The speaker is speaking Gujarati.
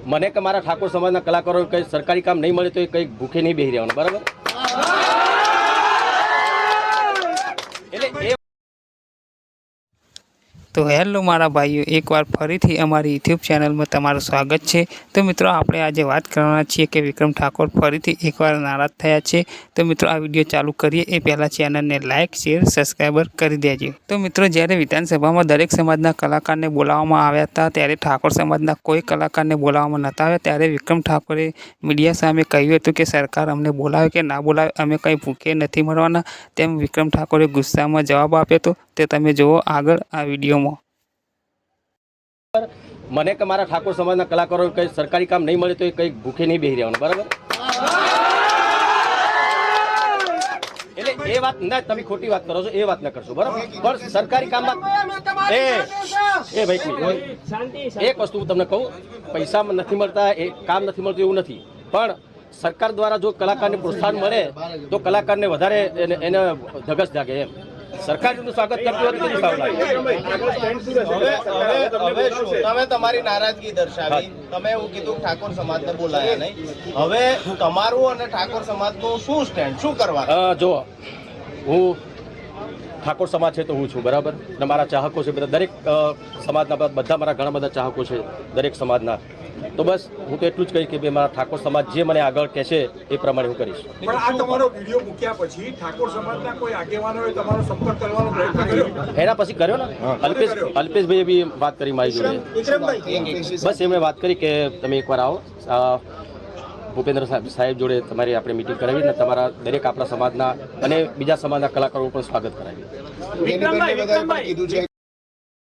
મને કે મારા ઠાકોર સમાજના કલાકારો કંઈ સરકારી કામ નહીં મળે તો એ કંઈ ભૂખે નહીં બેસી રહેવાનું, બરાબર? એટલે એ તો હેલો મારા ભાઈઓ, એકવાર ફરીથી અમારી યુટ્યુબ ચેનલમાં તમારું સ્વાગત છે। તો મિત્રો આપણે આજે વાત કરવાના છીએ કે વિક્રમ ઠાકોર ફરીથી એકવાર નારાજ થયા છે। તો મિત્રો આ વિડીયો ચાલુ કરીએ એ પહેલાં ચેનલને લાઇક શેર સબસ્ક્રાઈબર કરી દેજો। તો મિત્રો જ્યારે વિધાનસભામાં દરેક સમાજના કલાકારને બોલાવવામાં આવ્યા હતા ત્યારે ઠાકોર સમાજના કોઈ કલાકારને બોલાવવામાં નહોતા આવ્યા। ત્યારે વિક્રમ ઠાકોરે મીડિયા સામે કહ્યું હતું કે સરકાર અમને બોલાવે કે ના બોલાવે અમે કંઈ ભૂખે નથી મરવાના, તેમ વિક્રમ ઠાકોરે ગુસ્સામાં જવાબ આપ્યો હતો। તે તમે જુઓ આગળ આ વિડીયોમાં। મને કે મારા ઠાકોર સમાજના કલાકારો કંઈ સરકારી કામ નહીં મળે તો એ કંઈ ભૂખે નહીં બેસી રહેવાનું, બરાબર? એટલે એ વાત ના, તમે ખોટી વાત કરો છો, એ વાત ના કરશો, બરાબર? પણ સરકારી કામમાં એ ભાઈ એક વસ્તુ હું તમને કહું, પૈસા નથી મળતા, એ કામ નથી મળતું એવું નથી, પણ સરકાર દ્વારા જો કલાકારને પ્રોત્સાહન મળે તો કલાકારને વધારે એને ધગસ જાગે એમ। સરકારનું સ્વાગત કરતું હોય તો સારું લાગે। હવે શું તમે તમારી નારાજગી દર્શાવી, તમે એવું કીધું ઠાકોર સમાજને બોલાયા નહીં, હવે તમારું અને ઠાકોર સમાજનું શું સ્ટેન્ડ, શું કરવા? જો હું ઠાકોર સમાજ છે તો હું છું, બરાબર? અને મારા ચાહકો છે બધા, દરેક સમાજના બધા મારા ઘણા બધા ચાહકો છે દરેક સમાજના। તો બસ હું તો એટલું જ કહીશ કે ભાઈ મારા ઠાકોર સમાજ જે મને આગળ કહેશે એ પ્રમાણે હું કરીશ। પણ આ તમારો વિડીયો મૂક્યા પછી ઠાકોર સમાજના કોઈ આગેવાનોએ તમારો સંપર્ક કરવાનો પ્રયત્ન કર્યો? એના પછી કર્યો ને, અલ્પેશભાઈએ બી વાત કરી મારી જોડે, બસ એમણે વાત કરી કે તમે એકવાર આવો, ભૂપેન્દ્ર સાહેબ જોડે તમારી આપણે મિટિંગ કરાવી ને તમારા દરેક આપણા સમાજના અને બીજા સમાજના કલાકારોનું પણ સ્વાગત કરાવી।